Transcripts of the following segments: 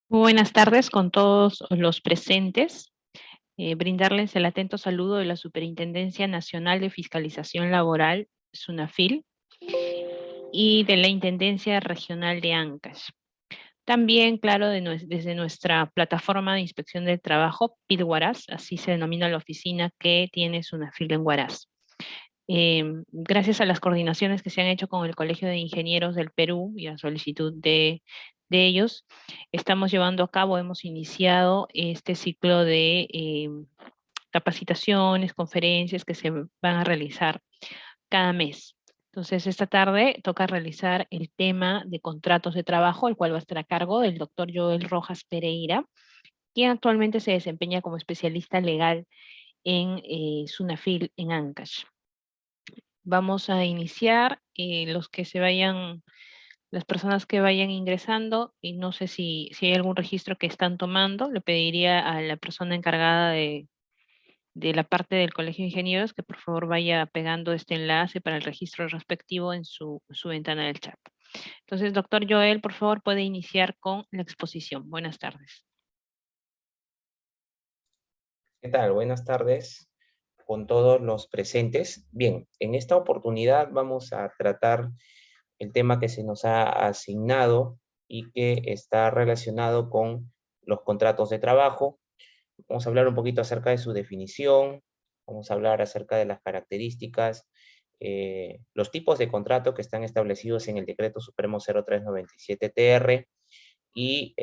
Muy buenas tardes con todos los presentes. Brindarles el atento saludo de la Superintendencia Nacional de Fiscalización Laboral, SUNAFIL, y de la Intendencia Regional de Ancash. También, claro, desde nuestra plataforma de inspección del trabajo, PID-Huaraz, así se denomina la oficina que tiene SUNAFIL en Huaraz. Gracias a las coordinaciones que se han hecho con el Colegio de Ingenieros del Perú y a solicitud de ellos, estamos llevando a cabo, hemos iniciado este ciclo de capacitaciones, conferencias que se van a realizar cada mes. Entonces, esta tarde toca realizar el tema de contratos de trabajo, el cual va a estar a cargo del doctor Joel Rojas Pereira, quien actualmente se desempeña como especialista legal en SUNAFIL en Ancash. Vamos a iniciar, las personas que vayan ingresando, y no sé si hay algún registro que están tomando, le pediría a la persona encargada de la parte del Colegio de Ingenieros que por favor vaya pegando este enlace para el registro respectivo en su ventana del chat. Entonces, doctor Joel, por favor, puede iniciar con la exposición. Buenas tardes. ¿Qué tal? Buenas tardes con todos los presentes. Bien, en esta oportunidad vamos a tratar el tema que se nos ha asignado y que está relacionado con los contratos de trabajo. Vamos a hablar un poquito acerca de su definición, vamos a hablar acerca de las características, los tipos de contrato que están establecidos en el Decreto Supremo 0397-TR y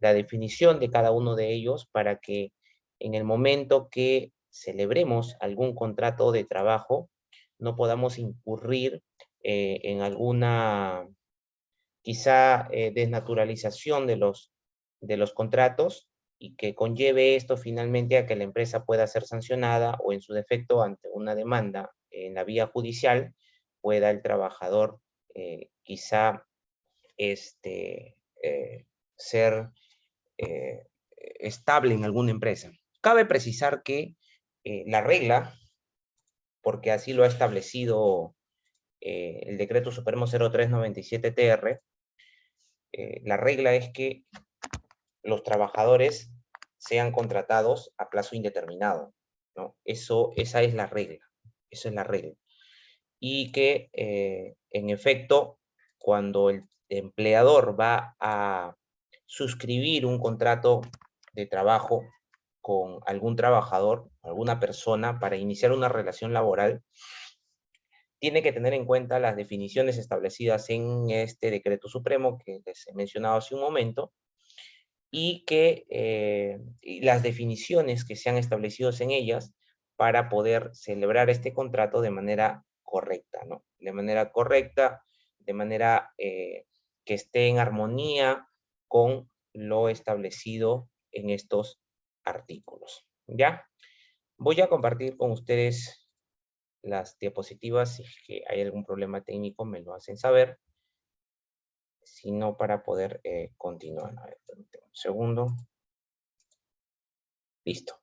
la definición de cada uno de ellos para que en el momento que celebremos algún contrato de trabajo no podamos incurrir en alguna quizá desnaturalización de los contratos y que conlleve esto finalmente a que la empresa pueda ser sancionada o en su defecto ante una demanda en la vía judicial pueda el trabajador quizá ser eh, estable en alguna empresa. Cabe precisar que la regla, porque así lo ha establecido el Decreto Supremo 0397-TR, la regla es que los trabajadores sean contratados a plazo indeterminado, ¿no? Esa es la regla, esa es la regla. Y que, en efecto, cuando el empleador va a suscribir un contrato de trabajo con algún trabajador, alguna persona, para iniciar una relación laboral, tiene que tener en cuenta las definiciones establecidas en este decreto supremo que les he mencionado hace un momento, y que y las definiciones que se han establecido en ellas para poder celebrar este contrato de manera correcta, ¿no? De manera correcta, de manera que esté en armonía con lo establecido en estos artículos, ¿ya? Voy a compartir con ustedes las diapositivas. Si es que hay algún problema técnico, me lo hacen saber, sino para poder continuar. A ver, permítame un segundo. Listo.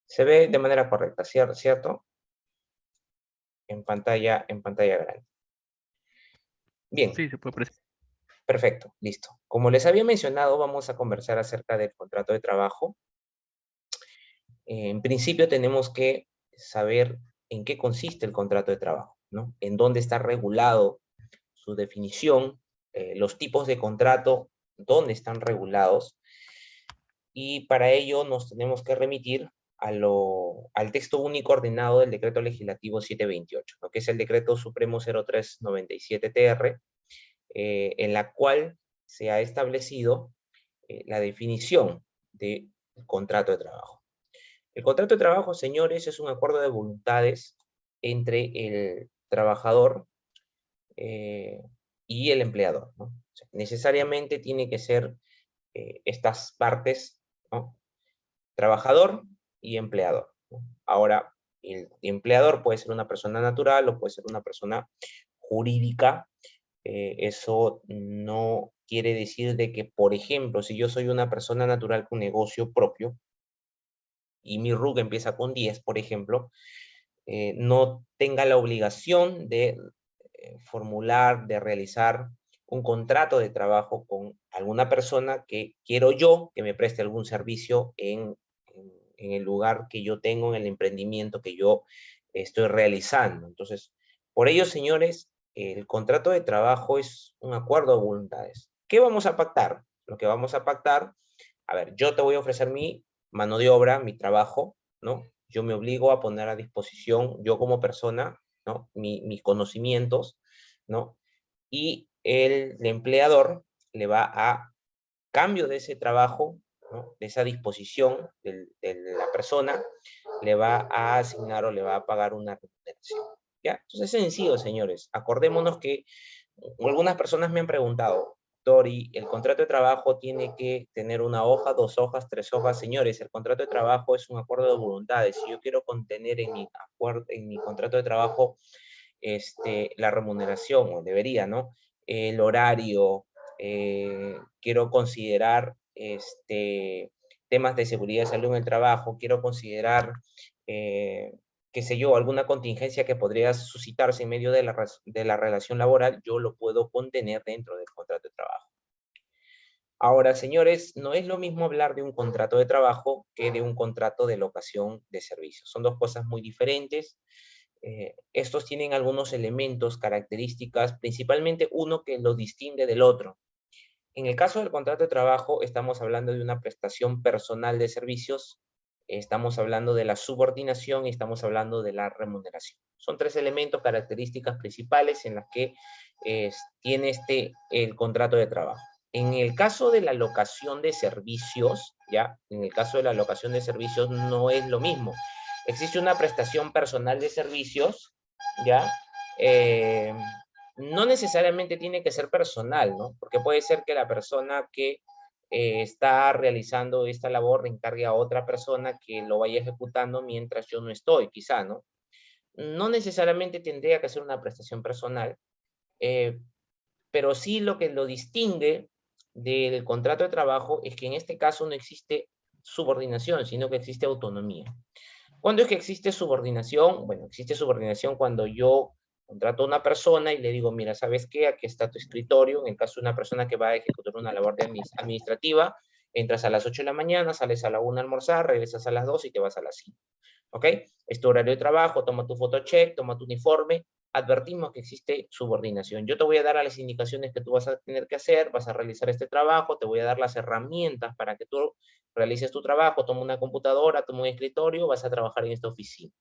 Se ve de manera correcta, ¿cierto? En pantalla grande. Bien, Sí, se puede presentar. perfecto, listo. Como les había mencionado, vamos a conversar acerca del contrato de trabajo. En principio tenemos que saber en qué consiste el contrato de trabajo, ¿no? En dónde está regulado su definición, los tipos de contrato, dónde están regulados, y para ello nos tenemos que remitir al texto único ordenado del Decreto Legislativo 728, ¿no? Que es el Decreto Supremo 0397-TR, en la cual se ha establecido la definición del contrato de trabajo. El contrato de trabajo, señores, es un acuerdo de voluntades entre el trabajador y el empleador, ¿no? O sea, necesariamente tiene que ser estas partes, ¿no? Trabajador y empleador, ¿no? Ahora, el empleador puede ser una persona natural o puede ser una persona jurídica. Eso no quiere decir de que, por ejemplo, si yo soy una persona natural con negocio propio y mi RUC empieza con 10, por ejemplo, no tenga la obligación de formular, de realizar un contrato de trabajo con alguna persona que quiero yo que me preste algún servicio en el lugar que yo tengo, en el emprendimiento que yo estoy realizando. Entonces, por ello, señores, el contrato de trabajo es un acuerdo de voluntades. ¿Qué vamos a pactar? Lo que vamos a pactar, a ver, yo te voy a ofrecer mi mano de obra, mi trabajo, ¿no? Yo me obligo a poner a disposición, yo como persona, ¿no? Mis conocimientos, ¿no? Y el empleador le va a cambio de ese trabajo, ¿no? De esa disposición de la persona, le va a asignar o le va a pagar una remuneración. ¿Ya? Entonces es sencillo, señores. Acordémonos que algunas personas me han preguntado, Tori, ¿el contrato de trabajo tiene que tener una hoja, 2 hojas, 3 hojas? Señores, el contrato de trabajo es un acuerdo de voluntades. Si yo quiero contener en mi, acuerdo, en mi contrato de trabajo la remuneración, o debería, ¿no? El horario, quiero considerar temas de seguridad y salud en el trabajo, quiero considerar, qué sé yo, alguna contingencia que podría suscitarse en medio de la relación laboral, yo lo puedo contener dentro del contrato de trabajo. Ahora, señores, no es lo mismo hablar de un contrato de trabajo que de un contrato de locación de servicios. Son dos cosas muy diferentes. Estos tienen algunos elementos, características, principalmente uno que los distingue del otro. En el caso del contrato de trabajo, estamos hablando de una prestación personal de servicios, estamos hablando de la subordinación y estamos hablando de la remuneración. Son 3 elementos, características principales en las que tiene el contrato de trabajo. En el caso de la locación de servicios, ¿ya? En el caso de la locación de servicios no es lo mismo. Existe una prestación personal de servicios, ¿ya? No necesariamente tiene que ser personal, ¿no? Porque puede ser que la persona que está realizando esta labor le encargue a otra persona que lo vaya ejecutando mientras yo no estoy, quizá, ¿no? No necesariamente tendría que ser una prestación personal, eh, pero sí lo que lo distingue del contrato de trabajo es que en este caso no existe subordinación, sino que existe autonomía. ¿Cuándo es que existe subordinación? Bueno, existe subordinación cuando yo contrato a una persona y le digo, mira, ¿sabes qué? Aquí está tu escritorio. En el caso de una persona que va a ejecutar una labor administrativa, entras a las 8 de la mañana, sales a la 1 a almorzar, regresas a las 2 y te vas a las 5. ¿Ok? Es tu horario de trabajo, toma tu fotocheck, toma tu uniforme. Advertimos que existe subordinación. Yo te voy a dar las indicaciones que tú vas a tener que hacer, vas a realizar este trabajo, te voy a dar las herramientas para que tú realices tu trabajo, toma una computadora, toma un escritorio, vas a trabajar en esta oficina.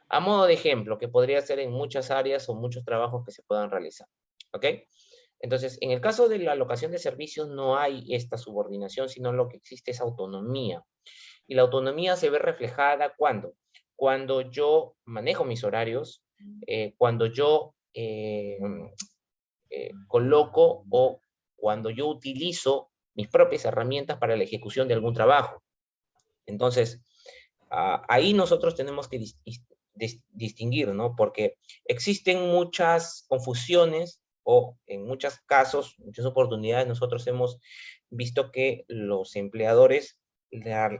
A modo de ejemplo, que podría ser en muchas áreas o muchos trabajos que se puedan realizar. ¿Ok? Entonces, en el caso de la alocación de servicios no hay esta subordinación, sino lo que existe es autonomía. Y la autonomía se ve reflejada cuando yo manejo mis horarios, cuando yo coloco o cuando yo utilizo mis propias herramientas para la ejecución de algún trabajo. Entonces, ahí nosotros tenemos que distinguir, ¿no? Porque existen muchas confusiones o en muchos casos, muchas oportunidades, nosotros hemos visto que los empleadores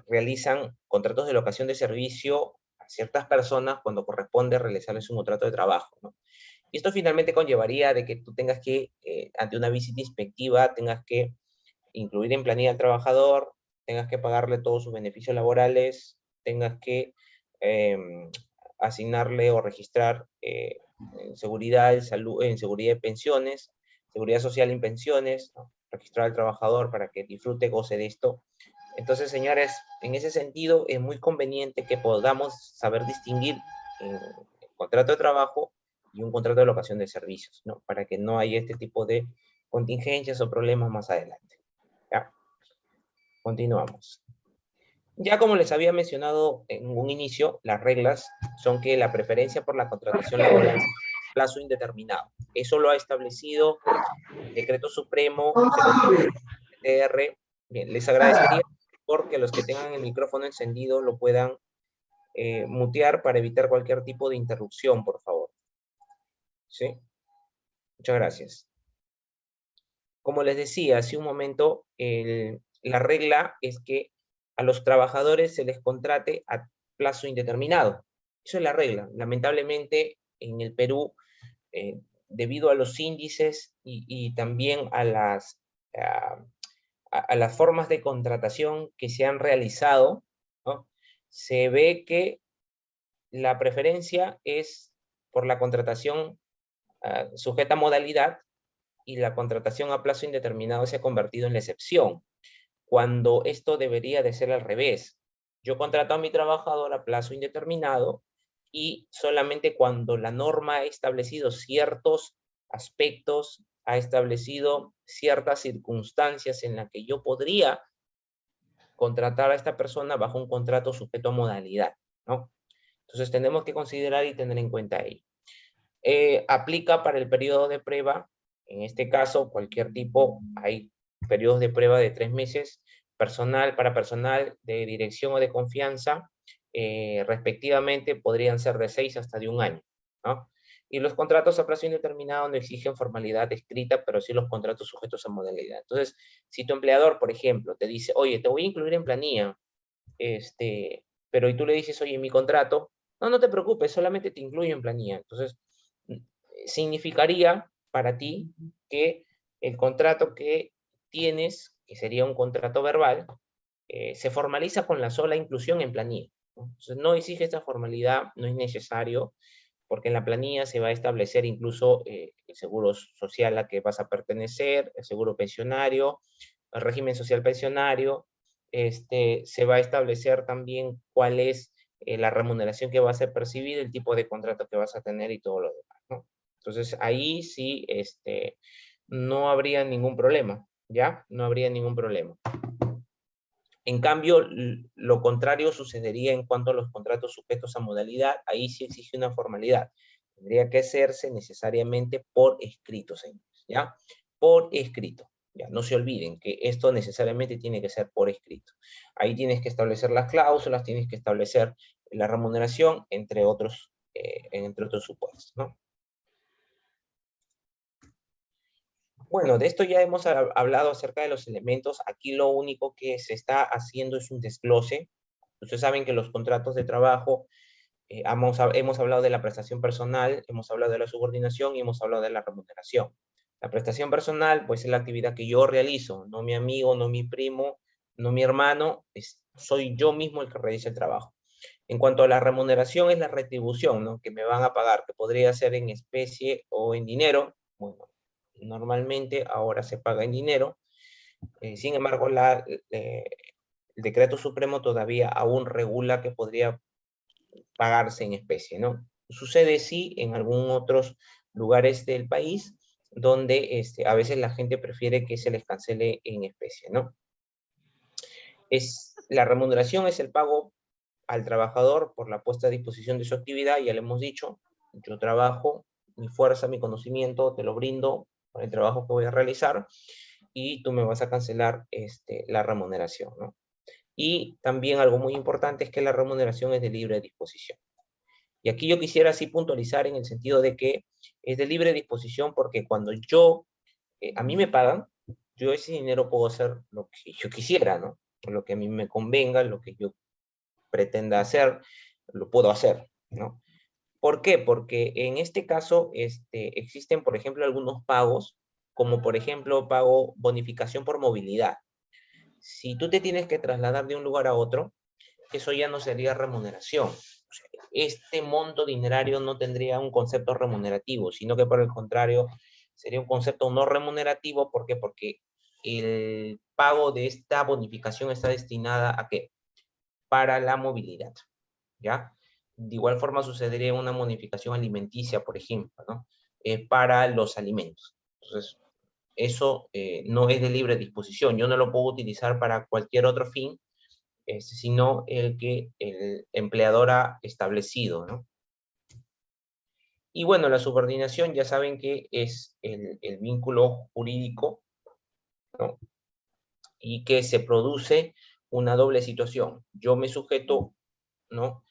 realizan contratos de locación de servicio a ciertas personas cuando corresponde realizarles un contrato de trabajo, ¿no? Y esto finalmente conllevaría de que tú tengas que, ante una visita inspectiva, tengas que incluir en planilla al trabajador, tengas que pagarle todos sus beneficios laborales, tengas que eh, asignarle o registrar en seguridad, salud, en seguridad de pensiones, seguridad social en pensiones, ¿no? Registrar al trabajador para que disfrute, goce de esto. Entonces, señores, en ese sentido es muy conveniente que podamos saber distinguir el contrato de trabajo y un contrato de locación de servicios, ¿no? Para que no haya este tipo de contingencias o problemas más adelante. ¿Ya? Continuamos. Ya como les había mencionado en un inicio, las reglas son que la preferencia por la contratación laboral es plazo indeterminado. Eso lo ha establecido el Decreto Supremo 0.TR. Bien, les agradecería porque los que tengan el micrófono encendido lo puedan mutear para evitar cualquier tipo de interrupción, por favor. ¿Sí? Muchas gracias. Como les decía hace un momento, la regla es que a los trabajadores se les contrate a plazo indeterminado. Eso es la regla. Lamentablemente, en el Perú, debido a los índices y también a a las formas de contratación que se han realizado, ¿no? Se ve que la preferencia es por la contratación sujeta a modalidad, y la contratación a plazo indeterminado se ha convertido en la excepción, cuando esto debería de ser al revés. Yo contrato a mi trabajador a plazo indeterminado y solamente cuando la norma ha establecido ciertos aspectos, ha establecido ciertas circunstancias en las que yo podría contratar a esta persona bajo un contrato sujeto a modalidad, ¿no? Entonces tenemos que considerar y tener en cuenta ello. Aplica para el periodo de prueba, en este caso, cualquier tipo, hay periodos de prueba de 3 meses, para personal de dirección o de confianza, respectivamente, podrían ser de 6 hasta de 1 año, ¿no? Y los contratos a plazo indeterminado no exigen formalidad escrita, pero sí los contratos sujetos a modalidad. Entonces, si tu empleador, por ejemplo, te dice, oye, te voy a incluir en planilla, pero y tú le dices, oye, mi contrato, no, no te preocupes, solamente te incluyo en planilla. Entonces, significaría para ti que el contrato que tienes, que sería un contrato verbal, se formaliza con la sola inclusión en planilla, ¿no? Entonces, no exige esta formalidad, no es necesario, porque en la planilla se va a establecer incluso el seguro social a que vas a pertenecer, el seguro pensionario, el régimen social pensionario, se va a establecer también cuál es la remuneración que vas a percibir, el tipo de contrato que vas a tener y todo lo demás, ¿no? Entonces ahí sí no habría ningún problema, ¿ya? No habría ningún problema. En cambio, lo contrario sucedería en cuanto a los contratos sujetos a modalidad. Ahí sí exige una formalidad. Tendría que hacerse necesariamente por escrito, señores, ¿ya? Por escrito. Ya, no se olviden que esto necesariamente tiene que ser por escrito. Ahí tienes que establecer las cláusulas, tienes que establecer la remuneración, entre otros supuestos, ¿no? Bueno, de esto ya hemos hablado acerca de los elementos. Aquí lo único que se está haciendo es un desglose. Ustedes saben que los contratos de trabajo, hemos hablado de la prestación personal, hemos hablado de la subordinación y hemos hablado de la remuneración. La prestación personal, pues es la actividad que yo realizo, no mi amigo, no mi primo, no mi hermano, soy yo mismo el que realiza el trabajo. En cuanto a la remuneración, es la retribución, ¿no?, que me van a pagar, que podría ser en especie o en dinero. Bueno, normalmente ahora se paga en dinero. Sin embargo, el decreto supremo todavía aún regula que podría pagarse en especie, ¿no? Sucede sí en algunos otros lugares del país donde a veces la gente prefiere que se les cancele en especie, ¿no? La remuneración es el pago al trabajador por la puesta a disposición de su actividad. Ya le hemos dicho, yo trabajo, mi fuerza, mi conocimiento, te lo brindo para el trabajo que voy a realizar, y tú me vas a cancelar la remuneración, ¿no? Y también algo muy importante es que la remuneración es de libre disposición. Y aquí yo quisiera así puntualizar en el sentido de que es de libre disposición porque cuando a mí me pagan, yo ese dinero puedo hacer lo que yo quisiera, ¿no? Lo que a mí me convenga, lo que yo pretenda hacer, lo puedo hacer, ¿no? ¿Por qué? Porque en este caso existen, por ejemplo, algunos pagos, como por ejemplo pago bonificación por movilidad. Si tú te tienes que trasladar de un lugar a otro, eso ya no sería remuneración. O sea, este monto dinerario no tendría un concepto remunerativo, sino que por el contrario sería un concepto no remunerativo. ¿Por qué? Porque el pago de esta bonificación está destinada ¿a qué? Para la movilidad, ¿ya? De igual forma sucedería una bonificación alimenticia, por ejemplo, ¿no? Para los alimentos. Entonces, eso no es de libre disposición. Yo no lo puedo utilizar para cualquier otro fin, sino el que el empleador ha establecido, ¿no? Y bueno, la subordinación ya saben que es el vínculo jurídico, ¿no?, y que se produce una doble situación. Yo me sujeto, ¿no?,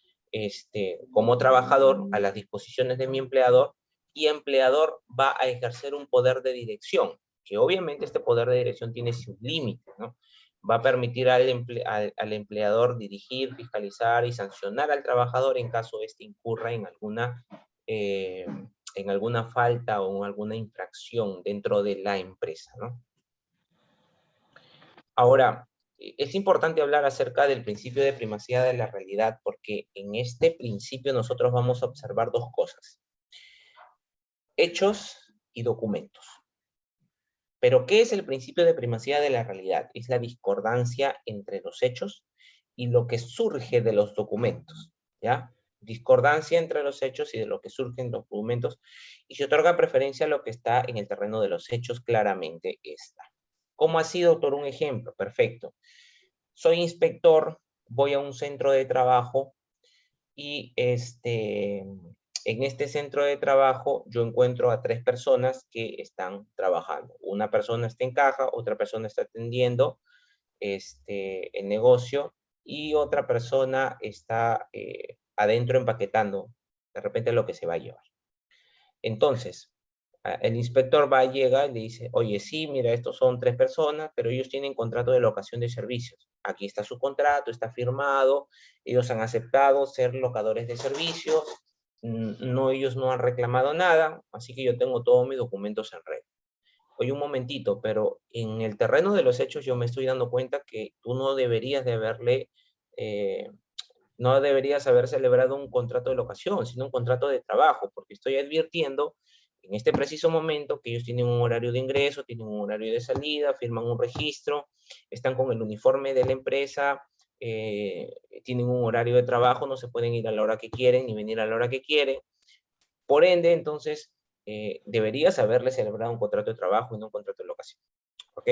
como trabajador a las disposiciones de mi empleador, y el empleador va a ejercer un poder de dirección, que obviamente este poder de dirección tiene sus límites, ¿no? Va a permitir al empleador dirigir, fiscalizar y sancionar al trabajador en caso incurra en alguna falta o en alguna infracción dentro de la empresa, ¿no? Ahora, es importante hablar acerca del principio de primacía de la realidad, porque en este principio nosotros vamos a observar dos cosas: hechos y documentos. Pero, ¿qué es el principio de primacía de la realidad? Es la discordancia entre los hechos y lo que surge de los documentos, ¿ya? Discordancia entre los hechos y de lo que surge en los documentos, y se otorga preferencia a lo que está en el terreno de los hechos, claramente está. ¿Cómo así, doctor? Un ejemplo, perfecto. Soy inspector, voy a un centro de trabajo y en este centro de trabajo yo encuentro a 3 personas que están trabajando. Una persona está en caja, otra persona está atendiendo el negocio y otra persona está adentro empaquetando de repente lo que se va a llevar. Entonces, el inspector va, llega y le dice: oye, sí, mira, estos son 3 personas, pero ellos tienen contrato de locación de servicios. Aquí está su contrato, está firmado, ellos han aceptado ser locadores de servicios, no, ellos no han reclamado nada, así que yo tengo todos mis documentos en regla. Oye, un momentito, pero en el terreno de los hechos yo me estoy dando cuenta que tú no deberías de haberle, no deberías haber celebrado un contrato de locación, sino un contrato de trabajo, porque estoy advirtiendo en este preciso momento que ellos tienen un horario de ingreso, tienen un horario de salida, firman un registro, están con el uniforme de la empresa, tienen un horario de trabajo, no se pueden ir a la hora que quieren ni venir a la hora que quieren. Por ende, entonces, deberías haberle celebrado un contrato de trabajo y no un contrato de locación. ¿Ok?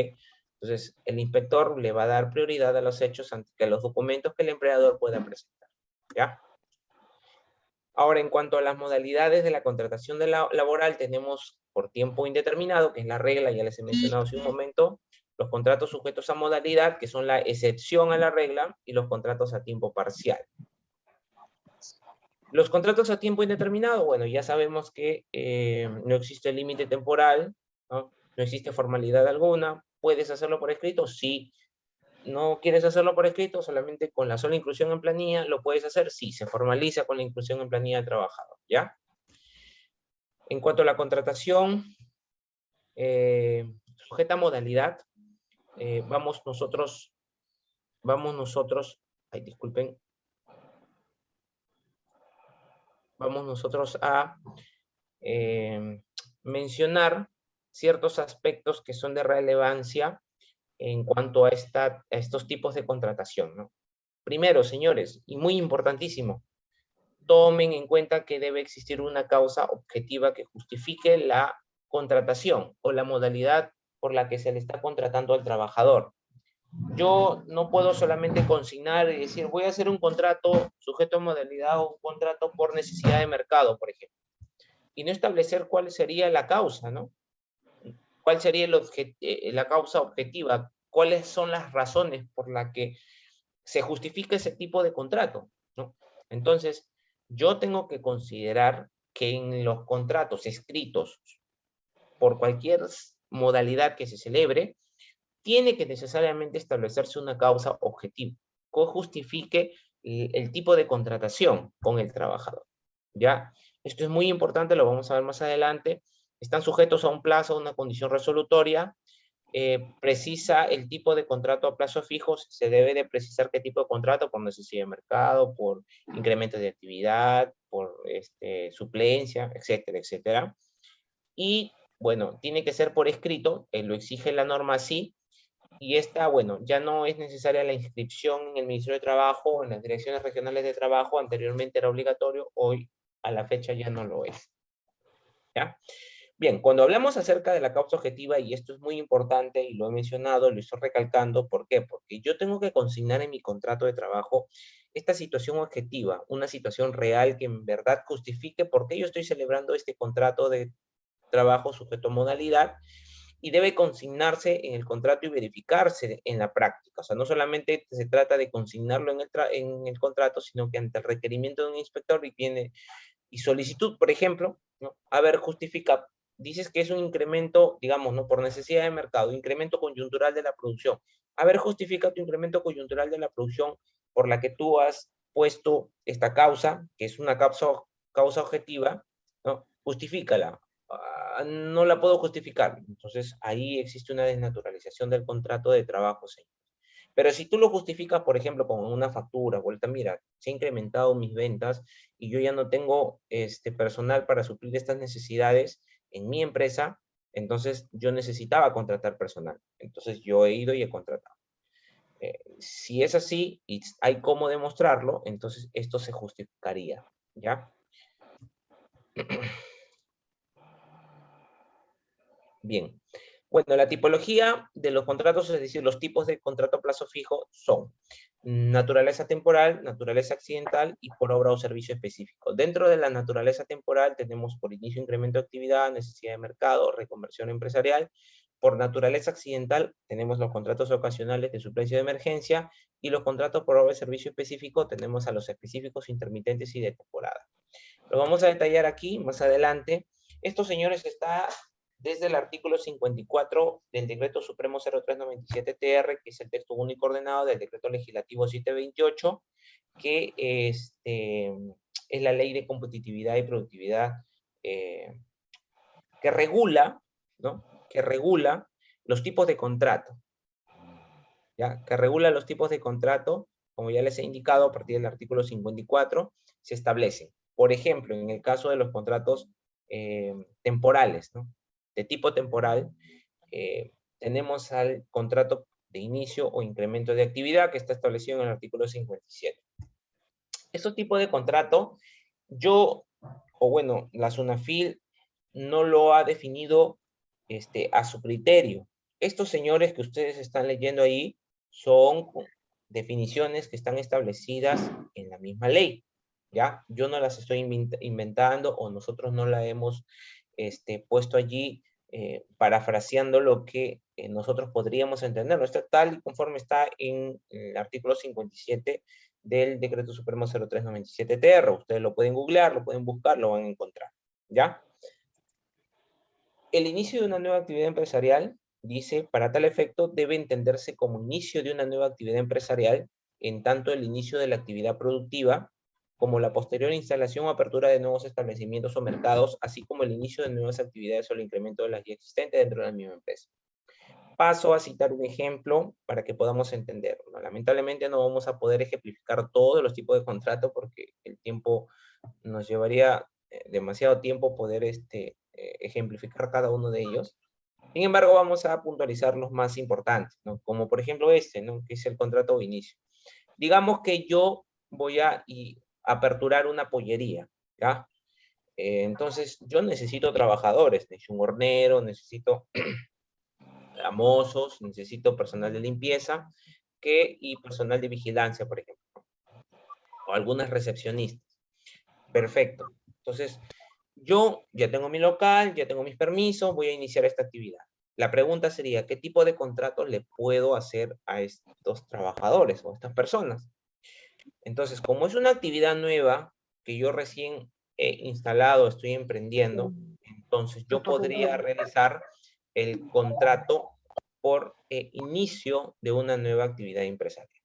Entonces, el inspector le va a dar prioridad a los hechos antes que a los documentos que el empleador pueda presentar. ¿Ya? Ahora, en cuanto a las modalidades de la contratación laboral, tenemos por tiempo indeterminado, que es la regla, ya les he mencionado hace un momento, los contratos sujetos a modalidad, que son la excepción a la regla, y los contratos a tiempo parcial. Los contratos a tiempo indeterminado, bueno, ya sabemos que no existe límite temporal, ¿no? No existe formalidad alguna. ¿Puedes hacerlo por escrito? Sí. ¿No quieres hacerlo por escrito? Solamente con la sola inclusión en planilla, ¿lo puedes hacer? Sí, se formaliza con la inclusión en planilla del trabajador, ¿ya? En cuanto a la contratación sujeta a modalidad, vamos nosotros, ay, disculpen, vamos nosotros a mencionar ciertos aspectos que son de relevancia en cuanto a estos tipos de contratación, ¿no? Primero, señores, y muy importantísimo, tomen en cuenta que debe existir una causa objetiva que justifique la contratación o la modalidad por la que se le está contratando al trabajador. Yo no puedo solamente consignar y decir, voy a hacer un contrato sujeto a modalidad o un contrato por necesidad de mercado, por ejemplo, y no establecer cuál sería la causa, ¿no? ¿Cuál sería la causa objetiva? ¿Cuáles son las razones por las que se justifica ese tipo de contrato, ¿no? Entonces, yo tengo que considerar que en los contratos escritos por cualquier modalidad que se celebre, tiene que necesariamente establecerse una causa objetiva que justifique el tipo de contratación con el trabajador, ¿ya? Esto es muy importante, lo vamos a ver más adelante. Están sujetos a un plazo, a una condición resolutoria. Precisa el tipo de contrato a plazo fijo, se debe de precisar qué tipo de contrato, por necesidad de mercado, por incrementos de actividad, por suplencia, etcétera, etcétera. Y bueno, tiene que ser por escrito, lo exige la norma así, y esta, bueno, ya no es necesaria la inscripción en el Ministerio de Trabajo o en las direcciones regionales de trabajo, anteriormente era obligatorio, hoy a la fecha ya no lo es. ¿Ya? Bien, cuando hablamos acerca de la causa objetiva, y esto es muy importante y lo he mencionado, lo estoy recalcando, ¿por qué? Porque yo tengo que consignar en mi contrato de trabajo esta situación objetiva, una situación real que en verdad justifique por qué yo estoy celebrando este contrato de trabajo sujeto a modalidad, y debe consignarse en el contrato y verificarse en la práctica. O sea, no solamente se trata de consignarlo en el contrato, sino que ante el requerimiento de un inspector y solicitud, por ejemplo, ¿no? A ver, justifica, dices que es un incremento, digamos, ¿no? Por necesidad de mercado, incremento coyuntural de la producción. A ver, justifica tu incremento coyuntural de la producción por la que tú has puesto esta causa, que es una causa objetiva, ¿no? Justifícala. No la puedo justificar. Entonces, ahí existe una desnaturalización del contrato de trabajo, señores. Pero si tú lo justificas, por ejemplo, con una factura, vuelta, mira, se han incrementado mis ventas y yo ya no tengo personal para suplir estas necesidades en mi empresa, entonces yo necesitaba contratar personal. Entonces yo he ido y he contratado. Si es así y hay cómo demostrarlo, entonces esto se justificaría, ¿ya? Bien. Bueno, la tipología de los contratos, es decir, los tipos de contrato a plazo fijo son naturaleza temporal, naturaleza accidental y por obra o servicio específico. Dentro de la naturaleza temporal tenemos por inicio incremento de actividad, necesidad de mercado, reconversión empresarial. Por naturaleza accidental tenemos los contratos ocasionales de suplencia de emergencia y los contratos por obra o servicio específico tenemos a los específicos, intermitentes y de temporada. Lo vamos a detallar aquí más adelante. Estos señores están desde el artículo 54 del Decreto Supremo 0397-TR, que es el texto único ordenado del Decreto Legislativo 728, que es la Ley de Competitividad y Productividad que regula, ¿no? Que regula los tipos de contrato, ¿ya? Que regula los tipos de contrato, como ya les he indicado, a partir del artículo 54, se establece. Por ejemplo, en el caso de los contratos temporales, ¿no? De tipo temporal, tenemos al contrato de inicio o incremento de actividad que está establecido en el artículo 57. Estos tipos de contrato, la SUNAFIL no lo ha definido a su criterio. Estos señores que ustedes están leyendo ahí son definiciones que están establecidas en la misma ley, ¿ya? Yo no las estoy inventando o nosotros no la hemos puesto allí parafraseando lo que nosotros podríamos entender. No está tal y conforme está en el artículo 57 del Decreto Supremo 0397-TR. Ustedes lo pueden googlear, lo pueden buscar, lo van a encontrar, ¿ya? El inicio de una nueva actividad empresarial, dice, para tal efecto debe entenderse como inicio de una nueva actividad empresarial, en tanto el inicio de la actividad productiva, como la posterior instalación o apertura de nuevos establecimientos o mercados, así como el inicio de nuevas actividades o el incremento de las ya existentes dentro de la misma empresa. Paso a citar un ejemplo para que podamos entenderlo, ¿no? Lamentablemente no vamos a poder ejemplificar todos los tipos de contrato porque el tiempo nos llevaría demasiado tiempo poder ejemplificar cada uno de ellos. Sin embargo, vamos a puntualizar los más importantes, ¿no? Como por ejemplo ¿no? Que es el contrato de inicio. Digamos que yo voy a aperturar una pollería, ¿ya? Entonces, yo necesito trabajadores, necesito un hornero, necesito mozos, necesito personal de limpieza y personal de vigilancia, por ejemplo, o algunas recepcionistas. Perfecto. Entonces, yo ya tengo mi local, ya tengo mis permisos, voy a iniciar esta actividad. La pregunta sería, ¿qué tipo de contrato le puedo hacer a estos trabajadores o a estas personas? Entonces, como es una actividad nueva que yo recién he instalado, estoy emprendiendo, entonces yo podría realizar el contrato por inicio de una nueva actividad empresarial,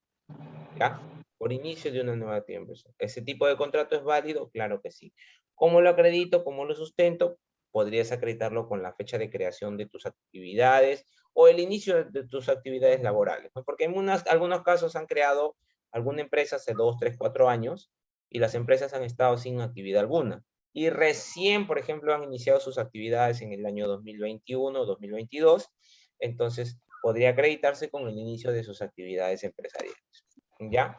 ¿ya? Por inicio de una nueva actividad empresarial. ¿Ese tipo de contrato es válido? Claro que sí. ¿Cómo lo acredito? ¿Cómo lo sustento? Podrías acreditarlo con la fecha de creación de tus actividades o el inicio de tus actividades laborales, ¿no? Porque en algunos casos han creado alguna empresa hace 2, 3, 4 años y las empresas han estado sin actividad alguna. Y recién, por ejemplo, han iniciado sus actividades en el año 2021 o 2022, entonces podría acreditarse con el inicio de sus actividades empresariales, ¿ya?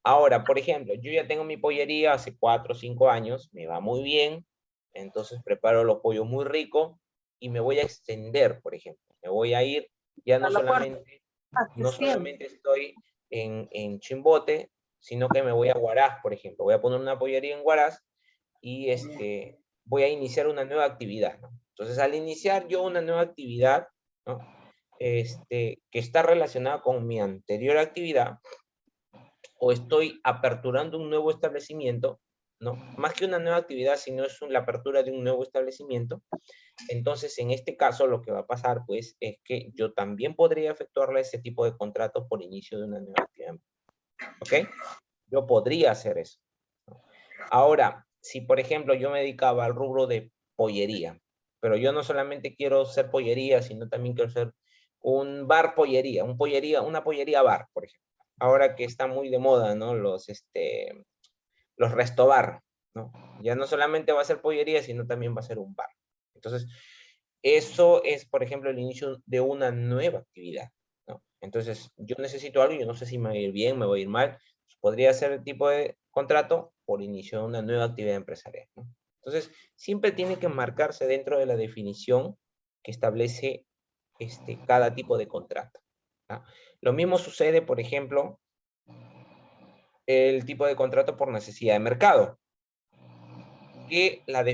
Ahora, por ejemplo, yo ya tengo mi pollería hace 4 o 5 años, me va muy bien, entonces preparo los pollos muy ricos y me voy a extender, por ejemplo. Me voy a ir, ya no solamente estoy en Chimbote, sino que me voy a Huaraz, por ejemplo. Voy a poner una pollería en Huaraz y voy a iniciar una nueva actividad, ¿no? Entonces, al iniciar yo una nueva actividad, ¿no? Que está relacionada con mi anterior actividad, o estoy aperturando un nuevo establecimiento, ¿no? Más que una nueva actividad, sino es la apertura de un nuevo establecimiento. Entonces, en este caso, lo que va a pasar, pues, es que yo también podría efectuarle ese tipo de contrato por inicio de una nueva actividad. ¿Ok? Yo podría hacer eso. Ahora, si, por ejemplo, yo me dedicaba al rubro de pollería, pero yo no solamente quiero ser pollería, sino también quiero ser un bar pollería, una pollería bar, por ejemplo. Ahora que está muy de moda, ¿no? Los restobar, ¿no? Ya no solamente va a ser pollería, sino también va a ser un bar. Entonces, eso es, por ejemplo, el inicio de una nueva actividad, ¿no? Entonces, yo necesito algo, yo no sé si me va a ir bien, me va a ir mal, podría ser el tipo de contrato por inicio de una nueva actividad empresarial, ¿no? Entonces, siempre tiene que marcarse dentro de la definición que establece cada tipo de contrato, ¿no? Lo mismo sucede, por ejemplo, el tipo de contrato por necesidad de mercado, que la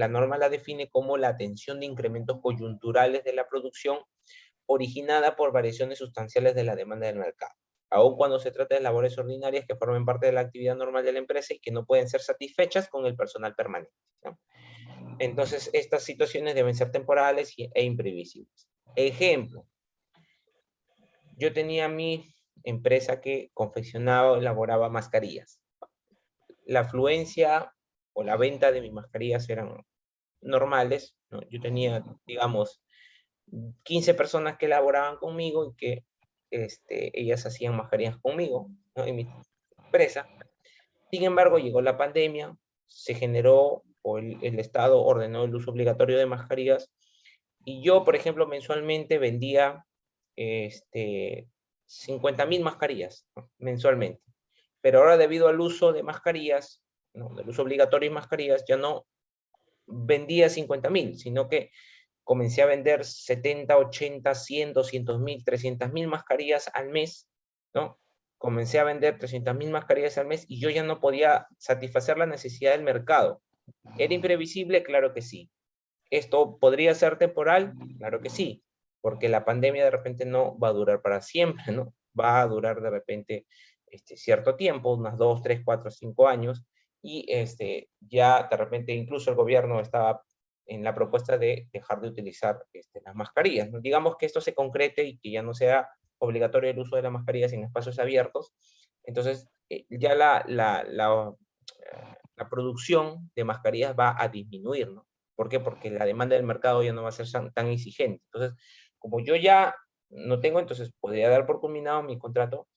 norma la define como la atención de incrementos coyunturales de la producción originada por variaciones sustanciales de la demanda del mercado, aun cuando se trata de labores ordinarias que formen parte de la actividad normal de la empresa y que no pueden ser satisfechas con el personal permanente, ¿no? Entonces, estas situaciones deben ser temporales e imprevisibles. Ejemplo, yo tenía mi empresa que confeccionaba o elaboraba mascarillas. La afluencia o la venta de mis mascarillas eran normales, ¿no? Yo tenía, digamos, 15 personas que elaboraban conmigo y que ellas hacían mascarillas conmigo, ¿no? En mi empresa. Sin embargo, llegó la pandemia, se generó, o el Estado ordenó el uso obligatorio de mascarillas, y yo, por ejemplo, mensualmente vendía 50.000 mascarillas, ¿no? Mensualmente. Pero ahora, debido al uso de mascarillas, ¿no? Del uso obligatorio de mascarillas, ya no vendía 50.000, sino que comencé a vender 70, 80, 100, 200.000, 300.000 mascarillas al mes, ¿no? Comencé a vender 300.000 mascarillas al mes y yo ya no podía satisfacer la necesidad del mercado. ¿Era imprevisible? Claro que sí. ¿Esto podría ser temporal? Claro que sí, porque la pandemia de repente no va a durar para siempre, ¿no? Va a durar de repente cierto tiempo, unas 2, 3, 4, 5 años, y ya de repente incluso el gobierno estaba en la propuesta de dejar de utilizar las mascarillas, ¿no? Digamos que esto se concrete y que ya no sea obligatorio el uso de las mascarillas en espacios abiertos, entonces ya la producción de mascarillas va a disminuir, ¿no? ¿Por qué? Porque la demanda del mercado ya no va a ser tan exigente. Entonces, como yo ya no tengo, entonces podría dar por culminado mi contrato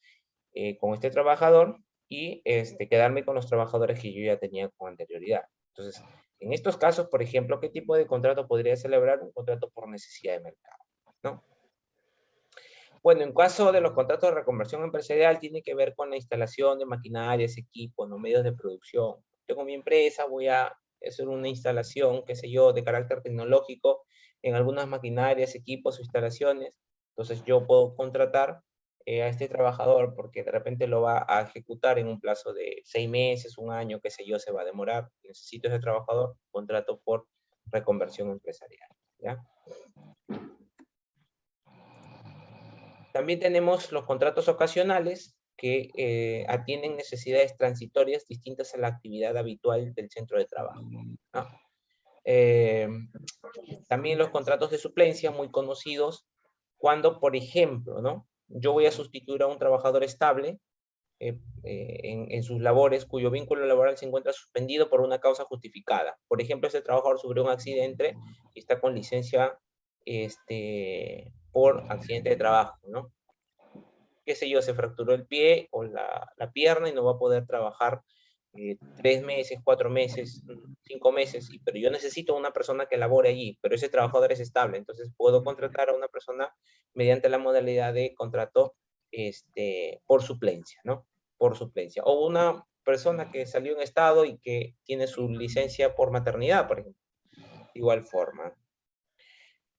con este trabajador y quedarme con los trabajadores que yo ya tenía con anterioridad. Entonces, en estos casos, por ejemplo, ¿qué tipo de contrato podría celebrar? Un contrato por necesidad de mercado, ¿no? Bueno, en caso de los contratos de reconversión empresarial, tiene que ver con la instalación de maquinarias, equipos, ¿no? Medios de producción. Tengo mi empresa, voy a hacer una instalación, qué sé yo, de carácter tecnológico en algunas maquinarias, equipos o instalaciones. Entonces yo puedo contratar a este trabajador porque de repente lo va a ejecutar en un plazo de 6 meses, un año, qué sé yo, se va a demorar. Necesito ese trabajador, contrato por reconversión empresarial, ¿ya? También tenemos los contratos ocasionales que atienden necesidades transitorias distintas a la actividad habitual del centro de trabajo, ¿no? Eh, También los contratos de suplencia, muy conocidos, cuando, por ejemplo, ¿no? Yo voy a sustituir a un trabajador estable en sus labores cuyo vínculo laboral se encuentra suspendido por una causa justificada. Por ejemplo, ese trabajador sufrió un accidente y está con licencia por accidente de trabajo, ¿no? Qué sé yo, se fracturó el pie o la pierna y no va a poder trabajar 3 meses, 4 meses, 5 meses, pero yo necesito una persona que labore allí, pero ese trabajador es estable, entonces puedo contratar a una persona mediante la modalidad de contrato por suplencia, ¿no? Por suplencia. O una persona que salió en estado y que tiene su licencia por maternidad, por ejemplo. Igual forma.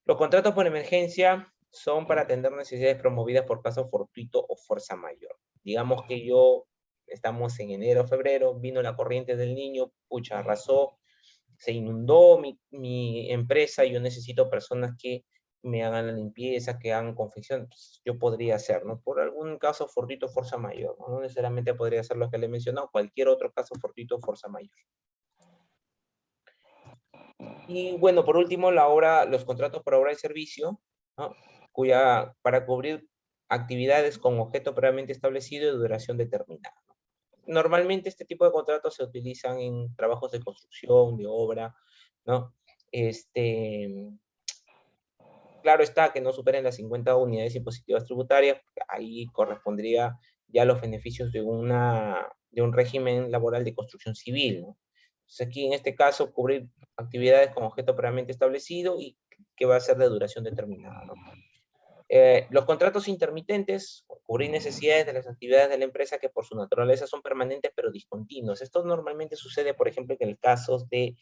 Los contratos por emergencia son para atender necesidades promovidas por caso fortuito o fuerza mayor. Digamos que estamos en enero, febrero, vino la corriente del Niño, pucha, arrasó, se inundó mi empresa y yo necesito personas que me hagan la limpieza, que hagan confección, pues, yo podría hacer, ¿no? Por algún caso fortuito o fuerza mayor, ¿no? No necesariamente podría ser lo que le he mencionado, cualquier otro caso fortuito o fuerza mayor. Y bueno, por último, los contratos por obra y servicio, ¿no? Para cubrir actividades con objeto previamente establecido y duración determinada, ¿no? Normalmente este tipo de contratos se utilizan en trabajos de construcción, de obra, ¿no? Este, Claro está que no superen las 50 unidades impositivas tributarias, ahí correspondería ya los beneficios de un régimen laboral de construcción civil, ¿no? Entonces aquí en este caso cubrir actividades con objeto previamente establecido y que va a ser de duración determinada, ¿no? Los contratos intermitentes, cubrir necesidades de las actividades de la empresa que por su naturaleza son permanentes pero discontinuos. Esto normalmente sucede, por ejemplo, en el caso de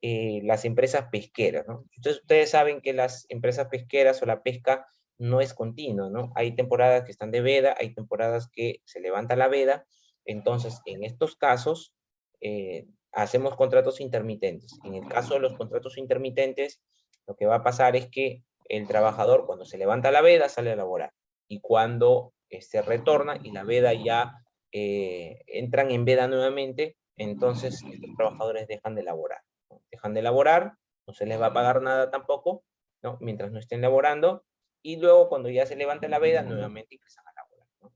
las empresas pesqueras, ¿no? Entonces, ustedes saben que las empresas pesqueras o la pesca no es continua, ¿no? Hay temporadas que están de veda, hay temporadas que se levanta la veda, entonces, en estos casos, hacemos contratos intermitentes. En el caso de los contratos intermitentes, lo que va a pasar es que el trabajador, cuando se levanta la veda, sale a laborar, y cuando se retorna y la veda ya entran en veda nuevamente, entonces estos trabajadores dejan de laborar. Dejan de laborar, no se les va a pagar nada tampoco, ¿no? Mientras no estén laborando, y luego cuando ya se levante la veda, nuevamente ingresan a laborar, ¿no?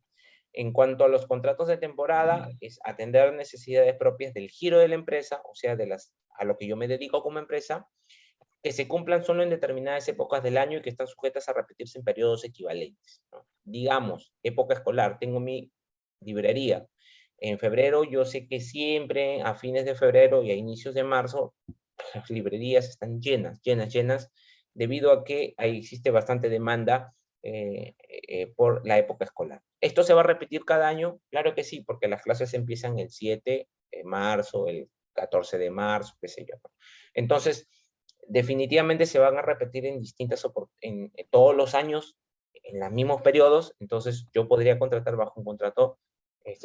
En cuanto a los contratos de temporada, es atender necesidades propias del giro de la empresa, o sea, a lo que yo me dedico como empresa, que se cumplan solo en determinadas épocas del año y que están sujetas a repetirse en periodos equivalentes, ¿no? Digamos, época escolar, tengo mi librería. En febrero, yo sé que siempre a fines de febrero y a inicios de marzo las librerías están llenas, llenas, llenas, debido a que ahí existe bastante demanda por la época escolar. ¿Esto se va a repetir cada año? Claro que sí, porque las clases empiezan el 7 de marzo, el 14 de marzo, qué sé yo. Entonces, definitivamente se van a repetir en en todos los años, en los mismos periodos, entonces yo podría contratar bajo un contrato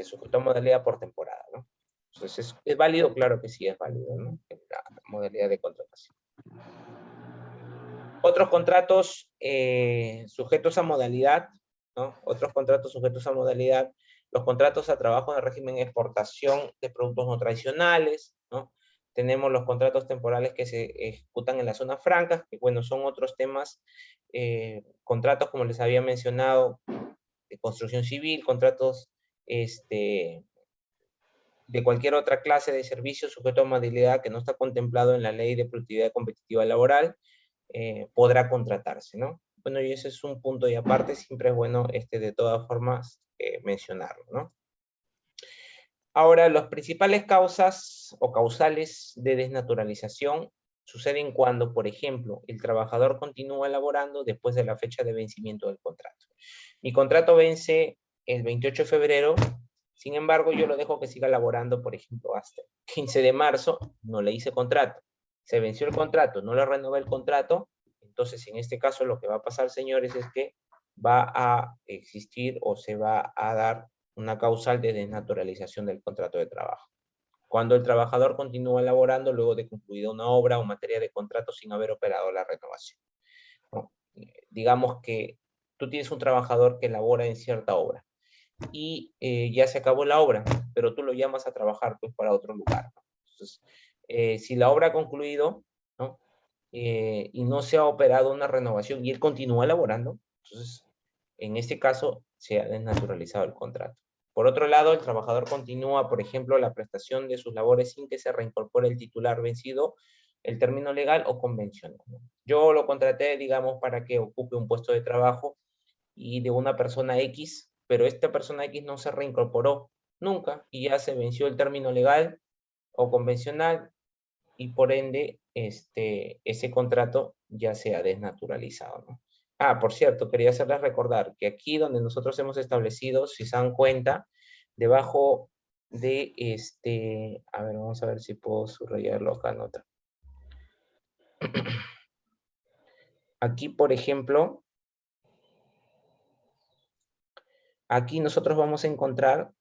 sujeto a modalidad por temporada, ¿no? Entonces, ¿es válido? Claro que sí es válido, ¿no? La modalidad de contratación. Otros contratos sujetos a modalidad, ¿no? Otros contratos sujetos a modalidad, los contratos a trabajo en el régimen de exportación de productos no tradicionales, ¿no? Tenemos los contratos temporales que se ejecutan en las zonas francas, que bueno, son otros temas, contratos como les había mencionado, de construcción civil, contratos de cualquier otra clase de servicio sujeto a modalidad que no está contemplado en la Ley de Productividad Competitiva Laboral, podrá contratarse, ¿no? Bueno, y ese es un punto y aparte, siempre es bueno de todas formas mencionarlo, ¿no? Ahora, las principales causas o causales de desnaturalización suceden cuando, por ejemplo, el trabajador continúa laborando después de la fecha de vencimiento del contrato. Mi contrato vence el 28 de febrero, sin embargo, yo lo dejo que siga laborando, por ejemplo, hasta el 15 de marzo, no le hice contrato. Se venció el contrato, no le renové el contrato, entonces en este caso lo que va a pasar, señores, es que va a existir o se va a dar una causal de desnaturalización del contrato de trabajo. Cuando el trabajador continúa laborando luego de concluida una obra o materia de contrato sin haber operado la renovación, ¿no? Digamos que tú tienes un trabajador que labora en cierta obra y ya se acabó la obra, pero tú lo llamas a trabajar pues para otro lugar, ¿no? Entonces, si la obra ha concluido, ¿no? Y no se ha operado una renovación y él continúa laborando, entonces en este caso se ha desnaturalizado el contrato. Por otro lado, el trabajador continúa, por ejemplo, la prestación de sus labores sin que se reincorpore el titular vencido el término legal o convencional. Yo lo contraté, digamos, para que ocupe un puesto de trabajo y de una persona X, pero esta persona X no se reincorporó nunca y ya se venció el término legal o convencional y por ende ese contrato ya se ha desnaturalizado, ¿no? Ah, por cierto, quería hacerles recordar que aquí donde nosotros hemos establecido, si se dan cuenta, debajo de a ver, vamos a ver si puedo subrayarlo acá en otra. Aquí, por ejemplo, aquí nosotros vamos a encontrar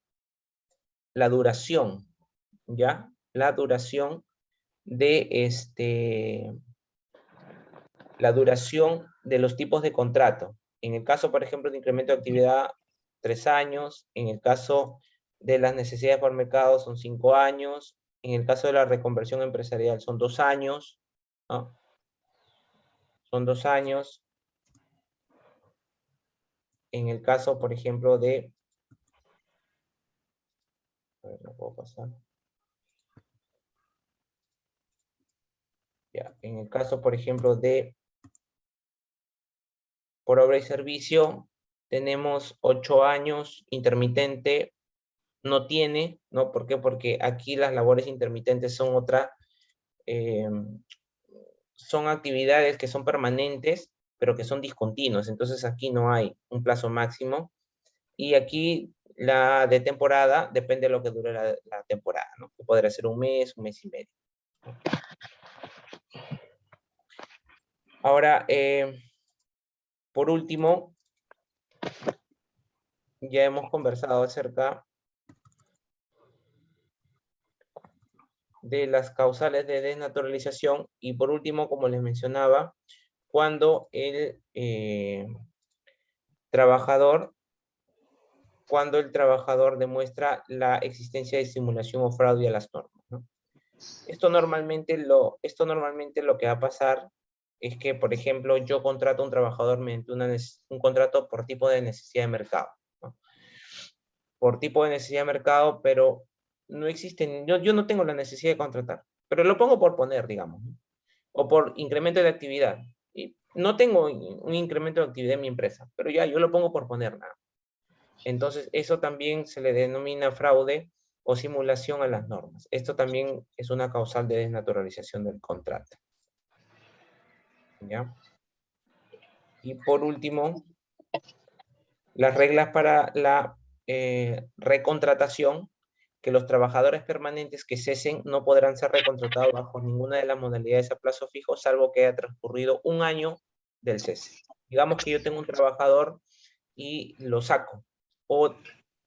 la duración, ¿ya? La duración de la duración de los tipos de contrato. En el caso, por ejemplo, de incremento de actividad, 3 años. En el caso de las necesidades por mercado, son 5 años. En el caso de la reconversión empresarial, son 2 años, ¿no? Son 2 años. En el caso, por ejemplo, de... A ver, no puedo pasar. Ya. En el caso, por ejemplo, de Por obra y servicio tenemos 8 años, intermitente no tiene, ¿no? ¿Por qué? Porque aquí las labores intermitentes son son actividades que son permanentes, pero que son discontinuas, entonces aquí no hay un plazo máximo, y aquí la de temporada depende de lo que dure la temporada, ¿no? Que podría ser un mes y medio. Ahora, por último, ya hemos conversado acerca de las causales de desnaturalización, y por último, como les mencionaba, cuando el trabajador demuestra la existencia de simulación o fraude a las normas, ¿no? Esto normalmente lo que va a pasar es que, por ejemplo, yo contrato a un trabajador mediante un contrato por tipo de necesidad de mercado, ¿no? Por tipo de necesidad de mercado, pero no existen, yo no tengo la necesidad de contratar, pero lo pongo por poner, digamos, ¿no? O por incremento de actividad. Y no tengo un incremento de actividad en mi empresa, pero ya yo lo pongo por poner nada. Entonces, eso también se le denomina fraude o simulación a las normas. Esto también es una causal de desnaturalización del contrato. ¿Ya? Y por último, las reglas para la recontratación, que los trabajadores permanentes que cesen no podrán ser recontratados bajo ninguna de las modalidades a plazo fijo, salvo que haya transcurrido un año del cese. Digamos que yo tengo un trabajador y lo saco, o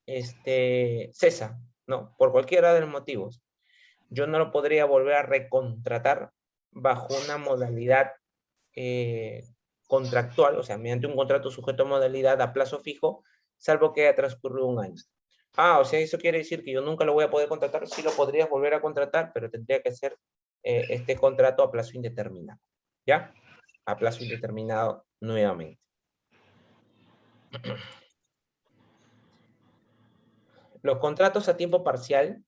cesa, ¿no? Por cualquiera de los motivos. Yo no lo podría volver a recontratar bajo una modalidad contractual, o sea, mediante un contrato sujeto a modalidad a plazo fijo, salvo que haya transcurrido un año. Ah, o sea, eso quiere decir que yo nunca lo voy a poder contratar. Sí lo podrías volver a contratar, pero tendría que ser este contrato a plazo indeterminado. ¿Ya? A plazo indeterminado nuevamente. Los contratos a tiempo parcial,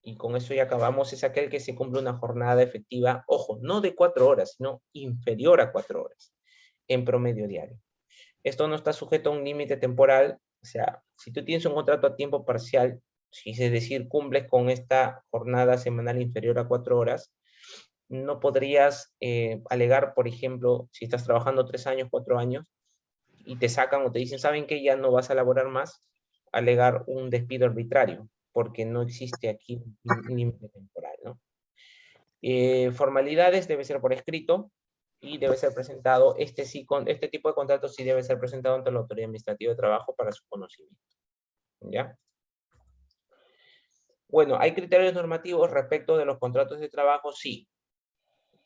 y con eso ya acabamos, es aquel que se cumple una jornada efectiva, ojo, no de 4 horas, sino inferior a 4 horas en promedio diario. Esto no está sujeto a un límite temporal, o sea, si tú tienes un contrato a tiempo parcial, si es decir, cumples con esta jornada semanal inferior a 4 horas, no podrías alegar, por ejemplo, si estás trabajando 3 años, 4 años, y te sacan o te dicen, ¿saben qué? Ya no vas a laborar más, alegar un despido arbitrario, porque no existe aquí un límite temporal, ¿no? Formalidades debe ser por escrito y debe ser presentado, este tipo de contratos sí debe ser presentado ante la Autoridad Administrativa de Trabajo para su conocimiento, ¿ya? Bueno, ¿hay criterios normativos respecto de los contratos de trabajo? Sí.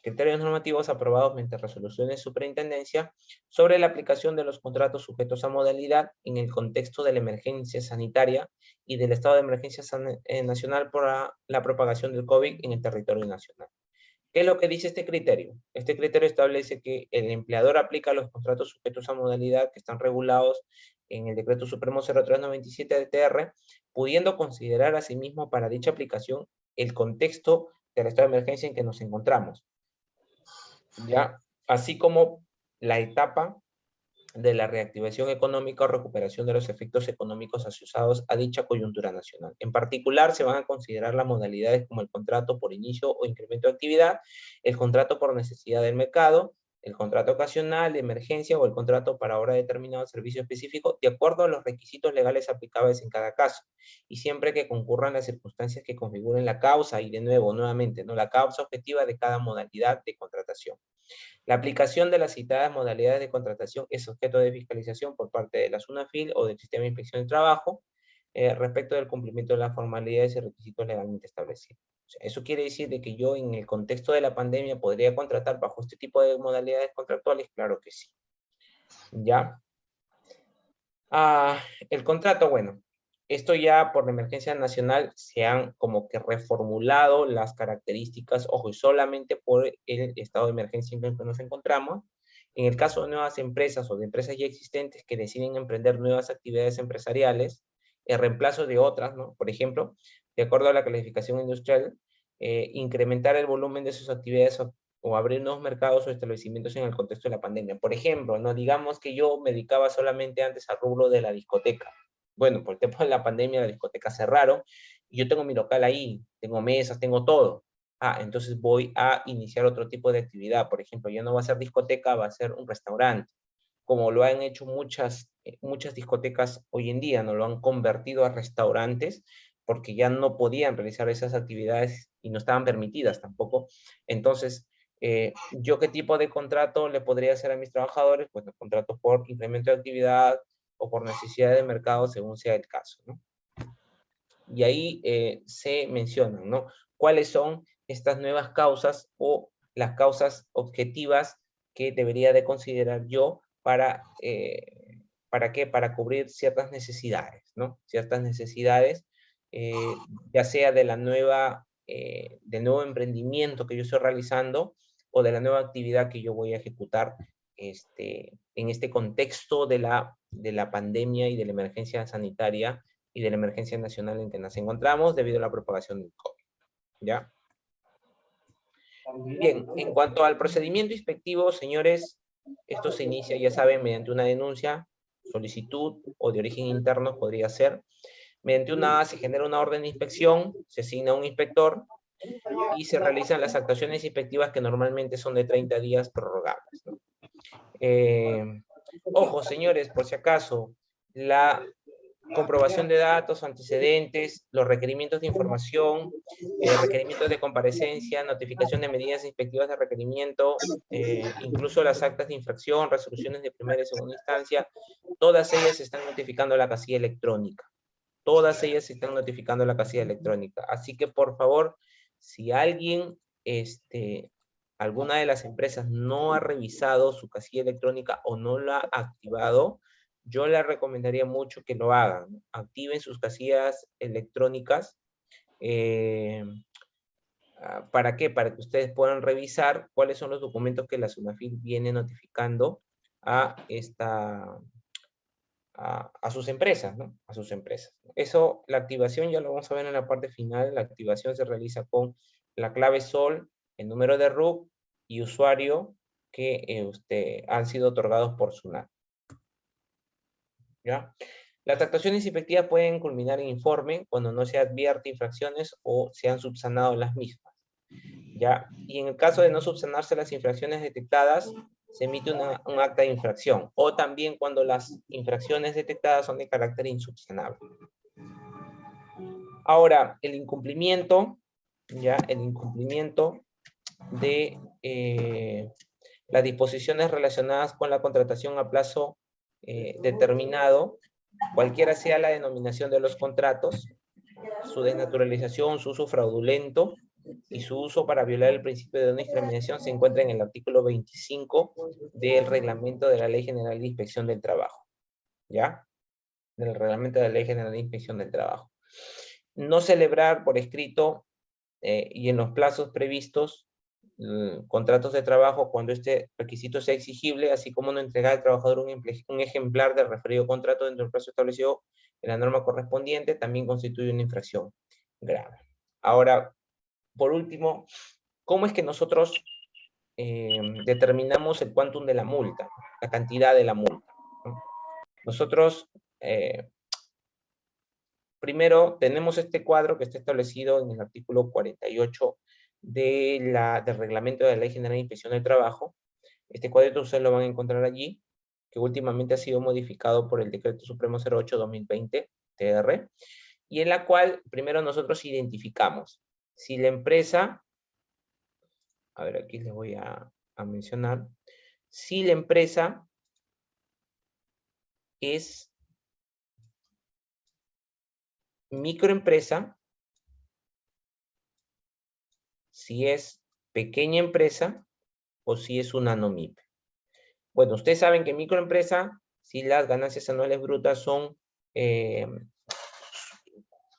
Criterios normativos aprobados mediante resoluciones de superintendencia sobre la aplicación de los contratos sujetos a modalidad en el contexto de la emergencia sanitaria y del estado de emergencia nacional por la propagación del COVID en el territorio nacional. ¿Qué es lo que dice este criterio? Este criterio establece que el empleador aplica los contratos sujetos a modalidad que están regulados en el Decreto Supremo 0397 de TR, pudiendo considerar asimismo para dicha aplicación el contexto del estado de emergencia en que nos encontramos, ¿ya? Así como la etapa de la reactivación económica o recuperación de los efectos económicos asociados a dicha coyuntura nacional. En particular, se van a considerar las modalidades como el contrato por inicio o incremento de actividad, el contrato por necesidad del mercado, el contrato ocasional, de emergencia o el contrato para hora determinado servicio específico, de acuerdo a los requisitos legales aplicables en cada caso, y siempre que concurran las circunstancias que configuren la causa, y de nuevo, nuevamente, ¿no? La causa objetiva de cada modalidad de contratación. La aplicación de las citadas modalidades de contratación es objeto de fiscalización por parte de la SUNAFIL o del Sistema de Inspección de Trabajo respecto del cumplimiento de las formalidades y requisitos legalmente establecidos. O sea, eso quiere decir de que yo en el contexto de la pandemia podría contratar bajo este tipo de modalidades contractuales, claro que sí. ¿Ya? El contrato, bueno, esto ya por la emergencia nacional se han como que reformulado las características, ojo, y solamente por el estado de emergencia en el que nos encontramos. En el caso de nuevas empresas o de empresas ya existentes que deciden emprender nuevas actividades empresariales, en reemplazo de otras, ¿no? Por ejemplo, de acuerdo a la calificación industrial, incrementar el volumen de sus actividades o abrir nuevos mercados o establecimientos en el contexto de la pandemia. Por ejemplo, no digamos que yo me dedicaba solamente antes al rubro de la discoteca. Bueno, por el tiempo de la pandemia la discoteca cerraron y yo tengo mi local ahí, tengo mesas, tengo todo. Ah, entonces voy a iniciar otro tipo de actividad. Por ejemplo, ya no va a ser discoteca, va a ser un restaurante, como lo han hecho muchas discotecas hoy en día, ¿no? Lo han convertido a restaurantes porque ya no podían realizar esas actividades y no estaban permitidas tampoco. Entonces, ¿yo qué tipo de contrato le podría hacer a mis trabajadores? Pues los contratos por incremento de actividad o por necesidad de mercado, según sea el caso, ¿no? Y ahí se mencionan, ¿no? ¿Cuáles son estas nuevas causas o las causas objetivas que debería de considerar yo ¿para qué? Para cubrir ciertas necesidades, ¿no? Ciertas necesidades, ya sea de del nuevo emprendimiento que yo estoy realizando o de la nueva actividad que yo voy a ejecutar en este contexto de la pandemia y de la emergencia sanitaria y de la emergencia nacional en que nos encontramos debido a la propagación del COVID, ¿ya? Bien, en cuanto al procedimiento inspectivo, señores, esto se inicia, ya saben, mediante una denuncia, solicitud o de origen interno podría ser. Mediante una se genera una orden de inspección, se asigna un inspector y se realizan las actuaciones inspectivas que normalmente son de 30 días prorrogables, ¿no? Ojo, señores, por si acaso, la comprobación de datos, antecedentes, los requerimientos de información, requerimientos de comparecencia, notificación de medidas inspectivas de requerimiento, incluso las actas de infracción, resoluciones de primera y segunda instancia, todas ellas se están notificando a la casilla electrónica. Todas ellas se están notificando a la casilla electrónica. Así que, por favor, si alguien, alguna de las empresas no ha revisado su casilla electrónica o no la ha activado, yo les recomendaría mucho que lo hagan, ¿no? Activen sus casillas electrónicas. ¿Para qué? Para que ustedes puedan revisar cuáles son los documentos que la SUNAFIL viene notificando a sus empresas, ¿no? A sus empresas. Eso, la activación ya lo vamos a ver en la parte final. La activación se realiza con la clave SOL, el número de RUC y usuario que han sido otorgados por SUNAT. ¿Ya? Las actuaciones inspectivas pueden culminar en informe cuando no se advierte infracciones o se han subsanado las mismas, ¿ya? Y en el caso de no subsanarse las infracciones detectadas, se emite un acta de infracción, o también cuando las infracciones detectadas son de carácter insubsanable. Ahora, el incumplimiento, ¿ya? El incumplimiento de las disposiciones relacionadas con la contratación a plazo determinado, cualquiera sea la denominación de los contratos, su desnaturalización, su uso fraudulento y su uso para violar el principio de no discriminación se encuentra en el artículo 25 del reglamento de la Ley General de Inspección del Trabajo, ¿ya? Del reglamento de la Ley General de Inspección del Trabajo. No celebrar por escrito y en los plazos previstos contratos de trabajo cuando este requisito sea exigible, así como no entregar al trabajador un ejemplar del referido contrato dentro del plazo establecido en la norma correspondiente, también constituye una infracción grave. Ahora, por último, ¿cómo es que nosotros determinamos el quantum de la multa, la cantidad de la multa, ¿no? Nosotros, primero, tenemos este cuadro que está establecido en el artículo 48 del reglamento de la Ley General de Inspección del Trabajo. Este cuadrito ustedes lo van a encontrar allí, que últimamente ha sido modificado por el Decreto Supremo 08-2020, TR, y en la cual primero nosotros identificamos si la empresa, a ver, aquí les voy a mencionar, si la empresa es microempresa, si es pequeña empresa o si es una NOMIPE. Bueno, ustedes saben que microempresa, si las ganancias anuales brutas son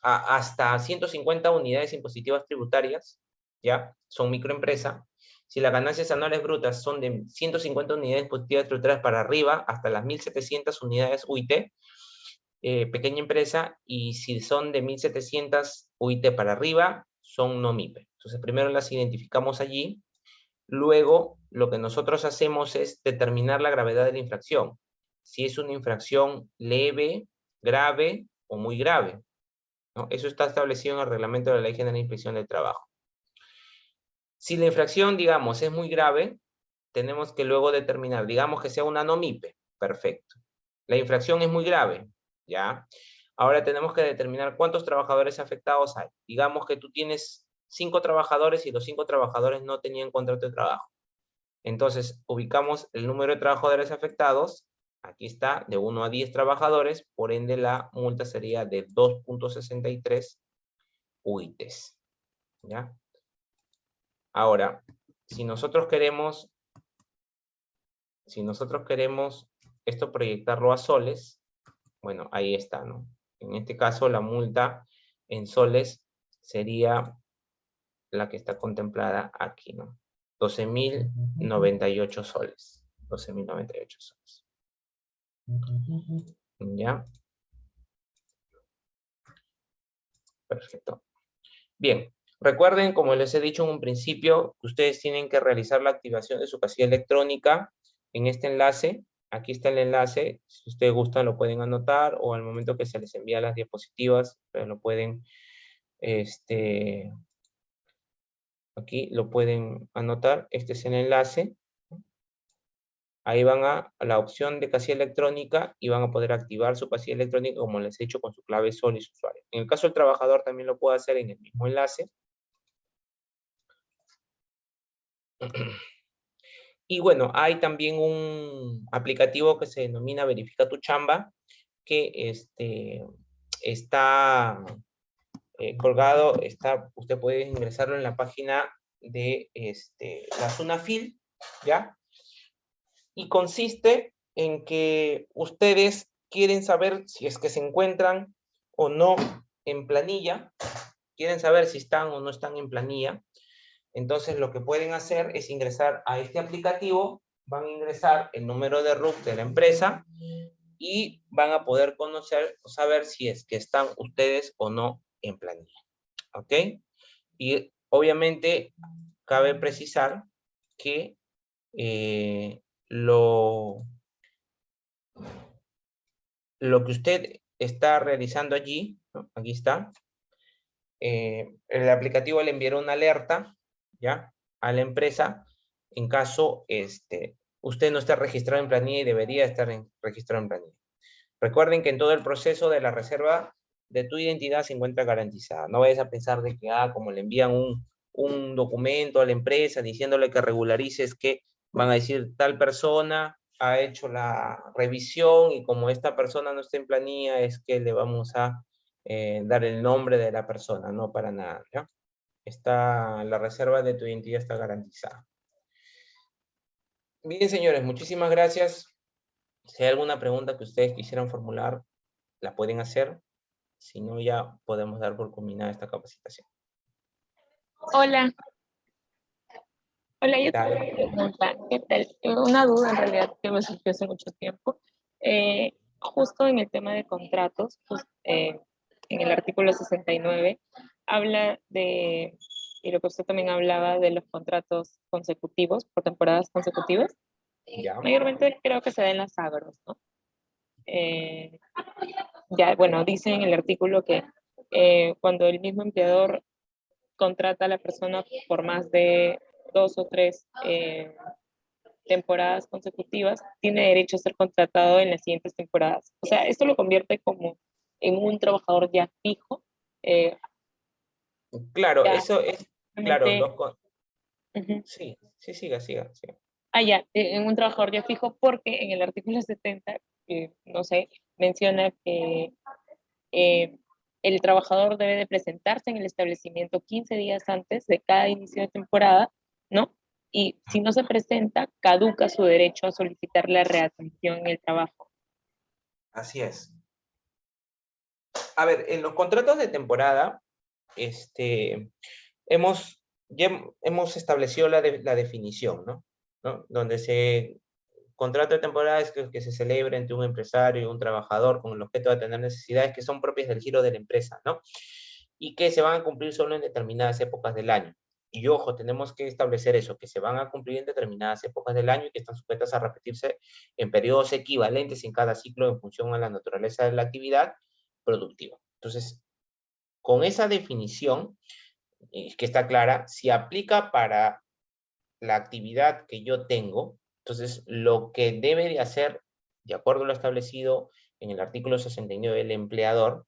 hasta 150 unidades impositivas tributarias, ¿ya? Son microempresa. Si las ganancias anuales brutas son de 150 unidades impositivas tributarias para arriba, hasta las 1.700 unidades UIT, pequeña empresa, y si son de 1.700 UIT para arriba, son NOMIPE. Entonces, primero las identificamos allí. Luego, lo que nosotros hacemos es determinar la gravedad de la infracción. Si es una infracción leve, grave o muy grave, ¿no? Eso está establecido en el reglamento de la Ley General de Inspección del Trabajo. Si la infracción, digamos, es muy grave, tenemos que luego determinar, digamos que sea una NOMIPE, perfecto. La infracción es muy grave, ¿ya? Ahora tenemos que determinar cuántos trabajadores afectados hay. Digamos que tú tienes 5 trabajadores y los 5 trabajadores no tenían contrato de trabajo. Entonces, ubicamos el número de trabajadores afectados. Aquí está, de 1 a 10 trabajadores, por ende la multa sería de 2.63 UITs, ¿ya? Ahora, si nosotros queremos esto proyectarlo a soles, bueno, ahí está, ¿no? En este caso, la multa en soles sería la que está contemplada aquí, ¿no? 12.098 soles. 12.098 soles. ¿Ya? Perfecto. Bien. Recuerden, como les he dicho en un principio, que ustedes tienen que realizar la activación de su casilla electrónica en este enlace. Aquí está el enlace. Si ustedes gustan, lo pueden anotar o al momento que se les envía las diapositivas, lo pueden, aquí lo pueden anotar. Este es el enlace. Ahí van a la opción de casilla electrónica y van a poder activar su casilla electrónica, como les he dicho, con su clave SOL y su usuario. En el caso del trabajador también lo puede hacer en el mismo enlace. Y bueno, hay también un aplicativo que se denomina Verifica tu Chamba, que está colgado, usted puede ingresarlo en la página de la SUNAFIL, ¿ya? Y consiste en que ustedes quieren saber si es que se encuentran o no en planilla, quieren saber si están o no están en planilla. Entonces lo que pueden hacer es ingresar a este aplicativo, van a ingresar el número de RUC de la empresa y van a poder conocer o saber si es que están ustedes o no en planilla. ¿Ok? Y obviamente cabe precisar que lo que usted está realizando allí, ¿no? Aquí está, el aplicativo le enviará una alerta, ¿ya? A la empresa en caso usted no esté registrado en planilla y debería estar registrado en planilla. Recuerden que en todo el proceso de la reserva de tu identidad se encuentra garantizada. No vayas a pensar de que, como le envían un documento a la empresa diciéndole que regularices, que van a decir tal persona ha hecho la revisión y como esta persona no está en planilla es que le vamos a dar el nombre de la persona, no para nada, ¿ya? La reserva de tu identidad está garantizada. Bien, señores, muchísimas gracias. Si hay alguna pregunta que ustedes quisieran formular, la pueden hacer. Si no, ya podemos dar por culminada esta capacitación. Hola. Hola, yo tengo Dale. una pregunta. ¿Qué tal? Una duda en realidad que me surgió hace mucho tiempo. Justo en el tema de contratos, en el artículo 69, habla de, y lo que usted también hablaba de los contratos consecutivos, por temporadas consecutivas. Ya. Mayormente creo que se da en las agros, ¿no? Ya, bueno, dice en el artículo que cuando el mismo empleador contrata a la persona por más de 2 o 3 temporadas consecutivas, tiene derecho a ser contratado en las siguientes temporadas. O sea, esto lo convierte como en un trabajador ya fijo. Claro, Ya, eso es, claro, realmente, sí, sí, siga. ya, en un trabajador ya fijo, porque en el artículo 70, no sé, menciona que eh, el trabajador debe de presentarse en el establecimiento 15 días antes de cada inicio de temporada, ¿no? Y si no se presenta, caduca su derecho a solicitar la readmisión en el trabajo. Así es. A ver, en los contratos de temporada, ya hemos establecido la definición, ¿no? Donde contrato de temporada es que se celebra entre un empresario y un trabajador con el objeto de atender necesidades que son propias del giro de la empresa, ¿no? Y que se van a cumplir solo en determinadas épocas del año. Y ojo, tenemos que establecer eso, que se van a cumplir en determinadas épocas del año y que están sujetas a repetirse en periodos equivalentes en cada ciclo en función a la naturaleza de la actividad productiva. Entonces, con esa definición, que está clara, si aplica para la actividad que yo tengo, entonces lo que debe de hacer, de acuerdo a lo establecido en el artículo 69 del empleador,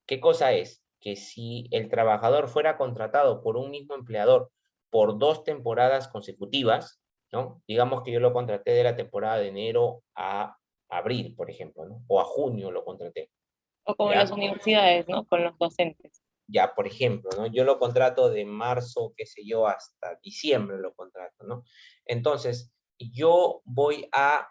¿qué cosa es? Que si el trabajador fuera contratado por un mismo empleador por 2 temporadas consecutivas, ¿no? Digamos que yo lo contraté de la temporada de enero a abril, por ejemplo, ¿no? O a junio lo contraté, O como las ¿ya? universidades, ¿no? Con los docentes. Ya, por ejemplo, ¿no? Yo lo contrato de marzo, qué sé yo, hasta diciembre lo contrato, ¿no? Entonces, yo voy a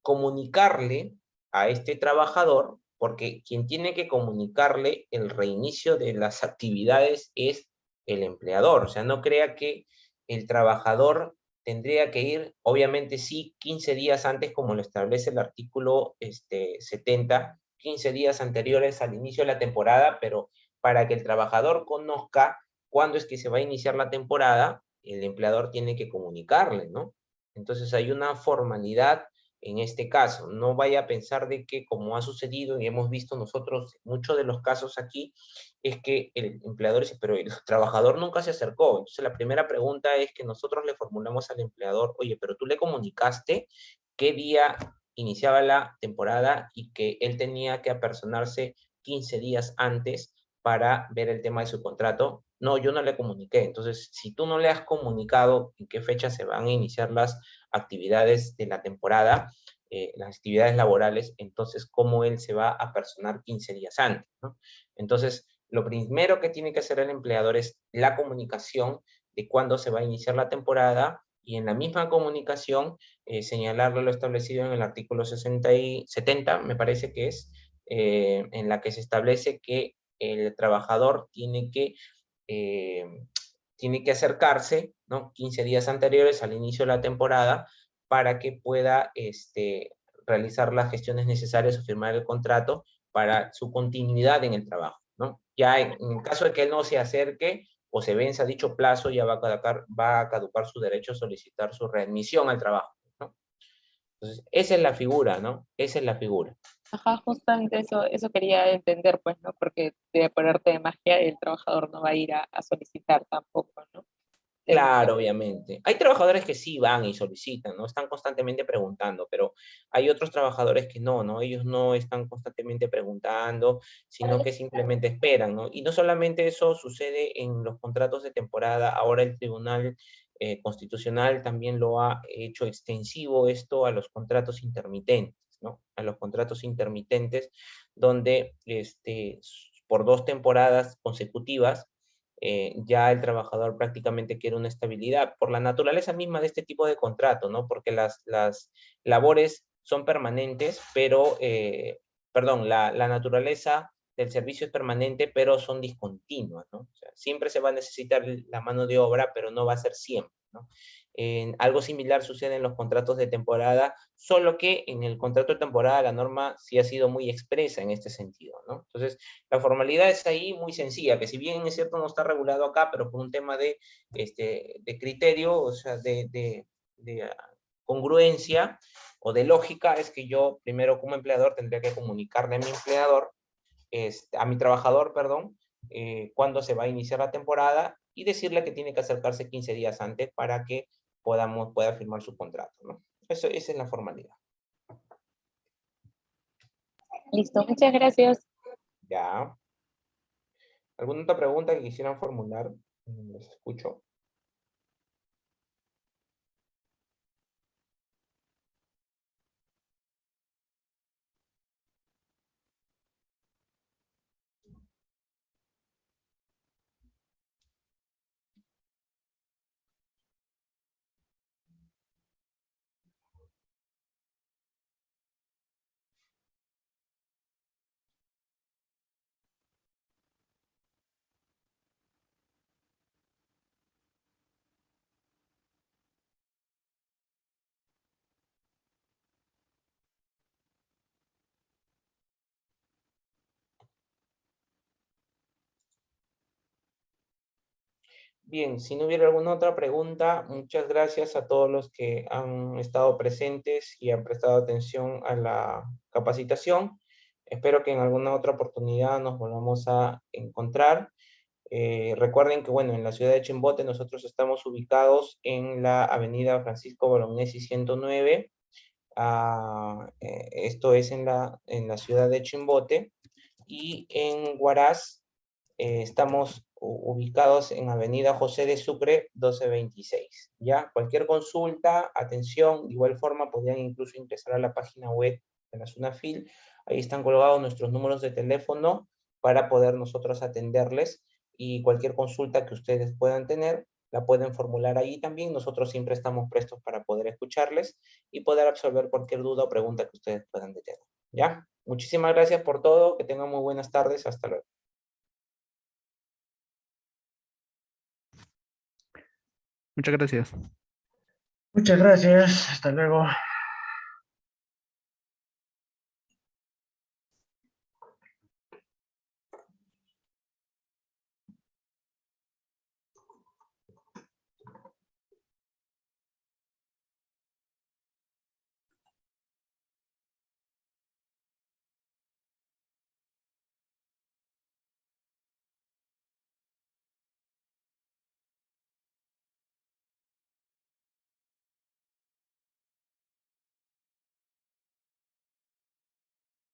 comunicarle a este trabajador, porque quien tiene que comunicarle el reinicio de las actividades es el empleador. O sea, no crea que el trabajador tendría que ir, obviamente sí, 15 días antes, como lo establece el artículo 70, 15 días anteriores al inicio de la temporada, pero para que el trabajador conozca cuándo es que se va a iniciar la temporada, el empleador tiene que comunicarle, ¿no? Entonces hay una formalidad en este caso. No vaya a pensar de que, como ha sucedido y hemos visto nosotros muchos de los casos aquí, es que el empleador dice, pero el trabajador nunca se acercó. Entonces la primera pregunta es que nosotros le formulamos al empleador, oye, pero tú le comunicaste qué día iniciaba la temporada y que él tenía que apersonarse 15 días antes para ver el tema de su contrato. No, yo no le comuniqué. Entonces, si tú no le has comunicado en qué fecha se van a iniciar las actividades de la temporada, las actividades laborales, entonces, ¿cómo él se va a personar 15 días antes, ¿no? Entonces, lo primero que tiene que hacer el empleador es la comunicación de cuándo se va a iniciar la temporada y en la misma comunicación señalarlo lo establecido en el artículo 60 y 70, me parece que es, en la que se establece que el trabajador eh, tiene que acercarse, ¿no? 15 días anteriores al inicio de la temporada para que pueda realizar las gestiones necesarias o firmar el contrato para su continuidad en el trabajo, ¿no? Ya en caso de que él no se acerque o se venza dicho plazo, ya va a caducar su derecho a solicitar su readmisión al trabajo, ¿no? Entonces, esa es la figura, ¿no? Esa es la figura. Ajá, justamente eso quería entender, pues, ¿no? Porque por arte de magia el trabajador no va a ir a solicitar tampoco, ¿no? Claro, obviamente. Hay trabajadores que sí van y solicitan, ¿no? Están constantemente preguntando, pero hay otros trabajadores que no, ¿no? Ellos no están constantemente preguntando, sino que simplemente esperan, ¿no? Y no solamente eso sucede en los contratos de temporada, ahora el Tribunal Constitucional también lo ha hecho extensivo esto a los contratos intermitentes, ¿no? A los contratos intermitentes donde por 2 temporadas consecutivas ya el trabajador prácticamente quiere una estabilidad por la naturaleza misma de este tipo de contrato, ¿no? Porque las labores son permanentes, pero, perdón, la naturaleza del servicio es permanente, pero son discontinuas, ¿no? O sea, siempre se va a necesitar la mano de obra, pero no va a ser siempre, ¿no? Algo similar sucede en los contratos de temporada, solo que en el contrato de temporada la norma sí ha sido muy expresa en este sentido, ¿no? Entonces, la formalidad es ahí muy sencilla, que si bien es cierto no está regulado acá, pero por un tema de criterio, o sea, de congruencia o de lógica, es que yo primero como empleador tendría que comunicarle a mi empleador, a mi trabajador, perdón, cuándo se va a iniciar la temporada y decirle que tiene que acercarse 15 días antes para que pueda firmar su contrato, ¿no? Esa es la formalidad. Listo, muchas gracias. Ya. ¿Alguna otra pregunta que quisieran formular? Les escucho. Bien, si no hubiera alguna otra pregunta, muchas gracias a todos los que han estado presentes y han prestado atención a la capacitación. Espero que en alguna otra oportunidad nos volvamos a encontrar. Recuerden que, bueno, en la ciudad de Chimbote nosotros estamos ubicados en la avenida Francisco Bolognesi 109. Esto es en la ciudad de Chimbote. Y en Huaraz estamos ubicados en avenida José de Sucre 1226. ¿Ya? Cualquier consulta, atención, de igual forma podrían incluso ingresar a la página web de la SUNAFIL. Ahí están colgados nuestros números de teléfono para poder nosotros atenderles, y cualquier consulta que ustedes puedan tener, la pueden formular ahí también. Nosotros siempre estamos prestos para poder escucharles y poder absorber cualquier duda o pregunta que ustedes puedan tener. ¿Ya? Muchísimas gracias por todo, que tengan muy buenas tardes, hasta luego. Muchas gracias. Muchas gracias. Hasta luego.